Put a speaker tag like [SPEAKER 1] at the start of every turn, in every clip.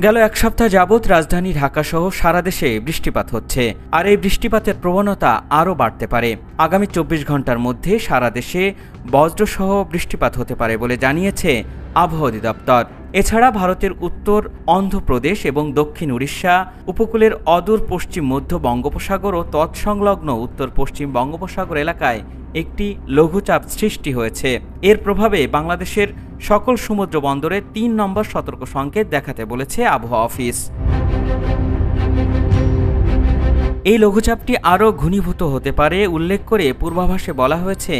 [SPEAKER 1] গেল এক সপ্তাহ যাবৎ রাজধানী ঢাকা সহ সারা দেশে বৃষ্টিপাত হচ্ছে, আর এই বৃষ্টিপাতের প্রবণতা আরও বাড়তে পারে। আগামী 24 ঘন্টার মধ্যে সারা দেশে বজ্রসহ বৃষ্টিপাত হতে পারে বলে জানিয়েছে আবহাওয়া অধিদপ্তর। এছাড়া ভারতের উত্তর অন্ধ্রপ্রদেশ এবং দক্ষিণ উড়িষ্যা উপকূলের অদূর পশ্চিম মধ্য বঙ্গোপসাগর ও তৎসংলগ্ন উত্তর পশ্চিম বঙ্গোপসাগর এলাকায় একটি লঘুচাপ সৃষ্টি হয়েছে। এর প্রভাবে বাংলাদেশের সকল সমুদ্র বন্দরে 3 নম্বর সতর্ক সংকেত দেখাতে বলেছে আবহাওয়া অফিস। এই লঘুচাপটি আরও ঘনীভূত হতে পারে উল্লেখ করে পূর্বাভাসে বলা হয়েছে,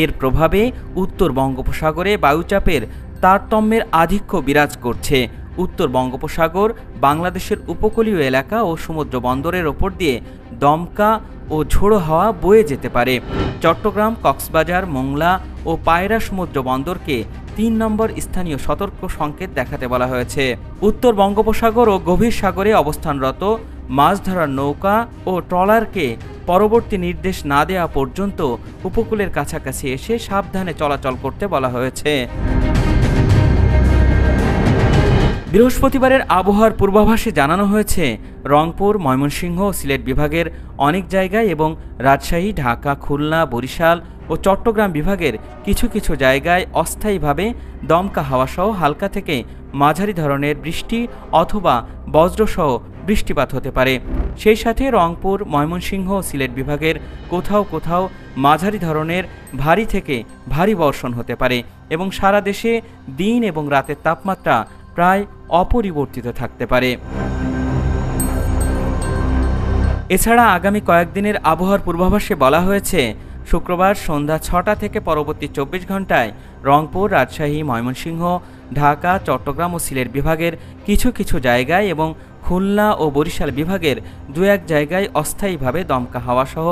[SPEAKER 1] এর প্রভাবে উত্তর বঙ্গোপসাগরে বায়ুচাপের তারতম্যের আধিক্য বিরাজ করছে। উত্তর বঙ্গোপসাগর, বাংলাদেশের উপকূলীয় এলাকা ও সমুদ্র বন্দরের ওপর দিয়ে দমকা ও ঝোড়ো হাওয়া বয়ে যেতে পারে। চট্টগ্রাম, কক্সবাজার, মোংলা ও পায়রা সমুদ্র বন্দরকে 3 নম্বর স্থানীয় সতর্ক সংকেত দেখাতে বলা হয়েছে। উত্তর বঙ্গোপসাগর ও গভীর সাগরে অবস্থানরত মাছ ধরার নৌকা ও ট্রলারকে পরবর্তী নির্দেশ না দেওয়া পর্যন্ত উপকূলের কাছাকাছি এসে সাবধানে চলাচল করতে বলা হয়েছে। বৃহস্পতিবারের আবহাওয়ার পূর্বাভাসে জানানো হয়েছে, রংপুর, ময়মনসিংহ ও সিলেট বিভাগের অনেক জায়গায় এবং রাজশাহী, ঢাকা, খুলনা, বরিশাল ও চট্টগ্রাম বিভাগের কিছু কিছু জায়গায় অস্থায়ীভাবে দমকা হাওয়াসহ হালকা থেকে মাঝারি ধরনের বৃষ্টি অথবা বজ্রসহ বৃষ্টিপাত হতে পারে। সেই সাথে রংপুর, ময়মনসিংহ ও সিলেট বিভাগের কোথাও কোথাও মাঝারি ধরনের ভারী থেকে ভারী বর্ষণ হতে পারে এবং সারা দেশে দিন এবং রাতের তাপমাত্রা প্রায় অপরিবর্তিত থাকতে পারে। এছাড়া আগামী কয়েকদিনের আবহাওয়ার পূর্বাভাসে বলা হয়েছে, শুক্রবার সন্ধ্যা 6টা থেকে পরবর্তী 24 ঘন্টায় রংপুর, রাজশাহী, ময়মনসিংহ, ঢাকা, চট্টগ্রাম ও সিলেট বিভাগের কিছু কিছু জায়গায় এবং খুলনা ও বরিশাল বিভাগের 2-1 জায়গায় অস্থায়ীভাবে দমকা হাওয়াসহ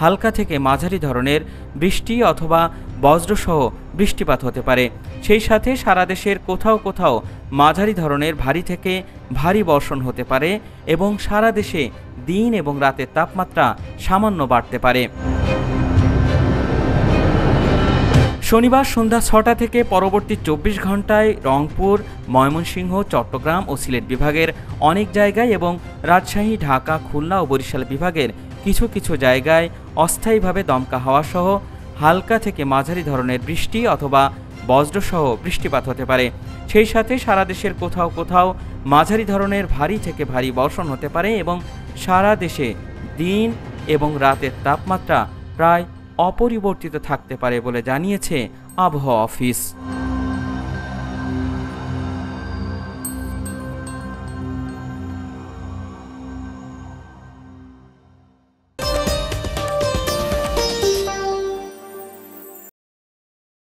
[SPEAKER 1] হালকা থেকে মাঝারি ধরনের বৃষ্টি অথবা বজ্রসহ বৃষ্টিপাত হতে পারে। সেই সাথে সারা দেশের কোথাও কোথাও মাঝারি ধরনের ভারী থেকে ভারী বর্ষণ হতে পারে এবং সারা দেশে দিন এবং রাতের তাপমাত্রা সামান্য বাড়তে পারে। শনিবার সন্ধ্যা 6টা থেকে পরবর্তী 24 ঘন্টায় রংপুর, ময়মনসিংহ, চট্টগ্রাম ও সিলেট বিভাগের অনেক জায়গায় এবং রাজশাহী, ঢাকা, খুলনা ও বরিশাল বিভাগের কিছু কিছু জায়গায় অস্থায়ীভাবে দমকা হাওয়াসহ হালকা থেকে মাঝারি ধরনের বৃষ্টি অথবা বজ্রসহ বৃষ্টিপাত হতে পারে। সেই সাথে সারা দেশের কোথাও কোথাও মাঝারি ধরনের ভারী থেকে ভারী বর্ষণ হতে পারে এবং সারা দেশে দিন এবং রাতের তাপমাত্রা প্রায় অপরিবর্তিত থাকতে পারে বলে জানিয়েছে আবহাওয়া অফিস।